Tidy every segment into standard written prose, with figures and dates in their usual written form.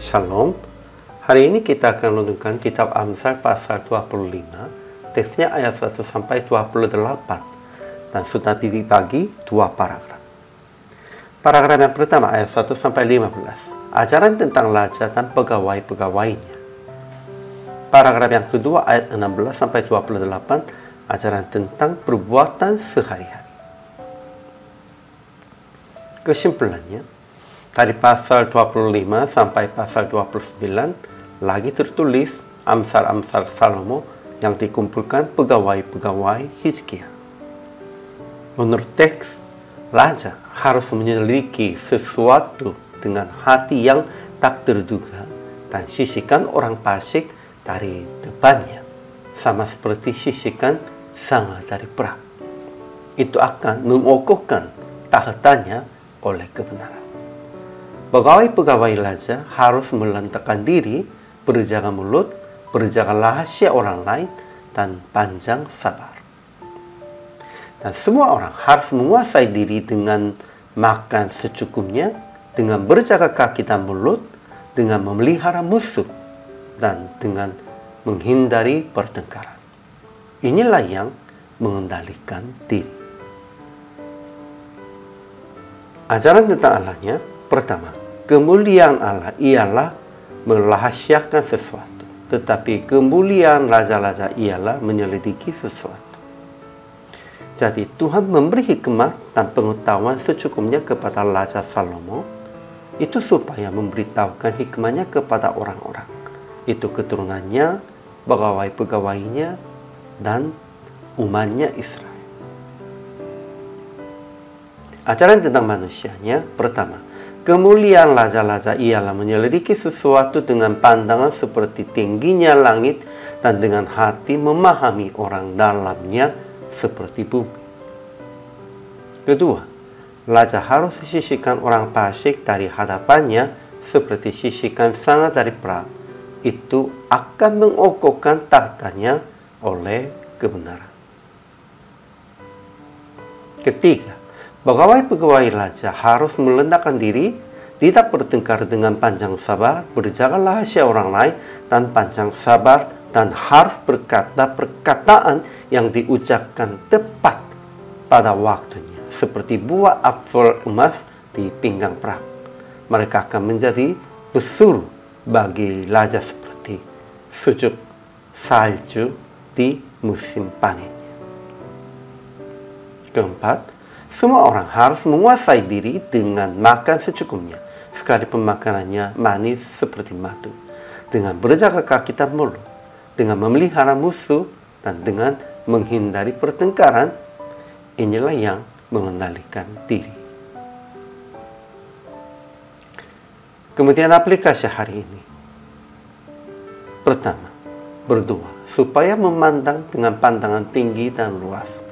Shalom. Hari ini kita akan merenungkan kitab Amsal pasal 25, teksnya ayat 1 sampai 28, dan sudah dibagi dua paragraf. Paragraf yang pertama ayat 1 sampai 15, ajaran tentang raja dan pegawai-pegawainya. Paragraf yang kedua ayat 16 sampai 28, ajaran tentang perbuatan sehari-hari. Kesimpulannya, dari pasal 25 sampai pasal 29 lagi tertulis Amsal-Amsal Salomo yang dikumpulkan pegawai-pegawai Hizkia. Menurut teks, raja harus menyelidiki sesuatu dengan hati yang tak terduga dan sisihkan orang fasik dari depannya, sama seperti sisihkan sanga dari perak. Itu akan mengokohkan tahatannya oleh kebenaran. Pegawai-pegawai raja harus melentakkan diri, berjaga mulut, berjaga rahasia orang lain, dan panjang sabar. Dan semua orang harus menguasai diri dengan makan secukupnya, dengan berjaga kaki dan mulut, dengan memelihara musuh, dan dengan menghindari pertengkaran. Inilah yang mengendalikan diri. Ajaran tentang Allahnya, pertama, kemuliaan Allah ialah merahasiakan sesuatu, tetapi kemuliaan raja-raja ialah menyelidiki sesuatu. Jadi Tuhan memberi hikmat dan pengetahuan secukupnya kepada Raja Salomo, itu supaya memberitahukan hikmatnya kepada orang-orang, itu keturunannya, pegawai-pegawainya, dan umatnya Israel. Ajaran tentang manusianya, pertama, kemuliaan raja-raja ialah menyelidiki sesuatu dengan pandangan seperti tingginya langit dan dengan hati memahami orang dalamnya seperti bumi. Kedua, raja harus sisihkan orang fasik dari hadapannya seperti sisihkan sanga dari perak. Itu akan mengokohkan tahtanya oleh kebenaran. Ketiga, pegawai-pegawai raja harus melendakkan diri, tidak bertengkar dengan panjang sabar, berjaga rahasia orang lain, dan panjang sabar, dan harus berkata perkataan yang diucapkan tepat pada waktunya, seperti buah apel emas di pinggang perak. Mereka akan menjadi pesuruh bagi raja seperti sejuk salju di musim panen. Keempat, semua orang harus menguasai diri dengan makan secukupnya, sekalipun makanannya manis seperti madu, dengan berjaga kaki dan mulut, dengan memelihara musuh, dan dengan menghindari pertengkaran. Inilah yang mengendalikan diri. Kemudian aplikasi hari ini. Pertama, berdoa supaya memandang dengan pandangan tinggi dan luas,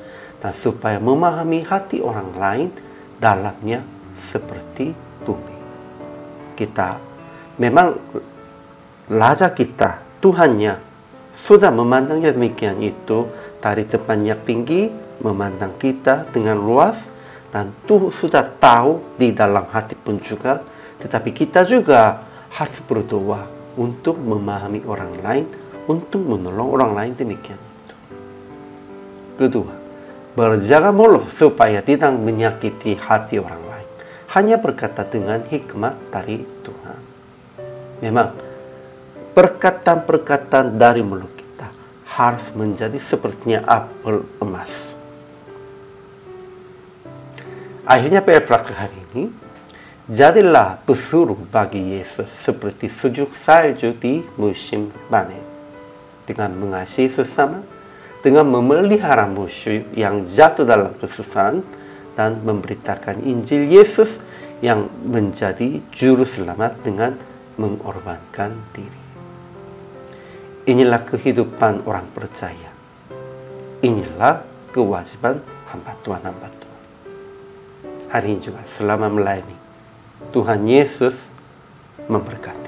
dan supaya memahami hati orang lain dalamnya seperti bumi. Kita memang raja kita, Tuhannya, sudah memandangnya demikian itu dari tempatnya tinggi, memandang kita dengan luas, dan Tuhan sudah tahu di dalam hati pun juga, tetapi kita juga harus berdoa untuk memahami orang lain, untuk menolong orang lain demikian itu. Kedua, berjaga mulut supaya tidak menyakiti hati orang lain. Hanya berkata dengan hikmat dari Tuhan. Memang, perkataan-perkataan dari mulut kita harus menjadi sepertinya apel emas. Akhirnya PR praktek hari ini, jadilah pesuruh bagi Yesus seperti sejuk salju di musim panen, dengan mengasihi sesama, dengan memelihara musuh yang jatuh dalam kesusahan, dan memberitakan Injil Yesus yang menjadi juru selamat dengan mengorbankan diri. Inilah kehidupan orang percaya. Inilah kewajiban hamba Tuhan. Hari ini juga selama melayani, Tuhan Yesus memberkati.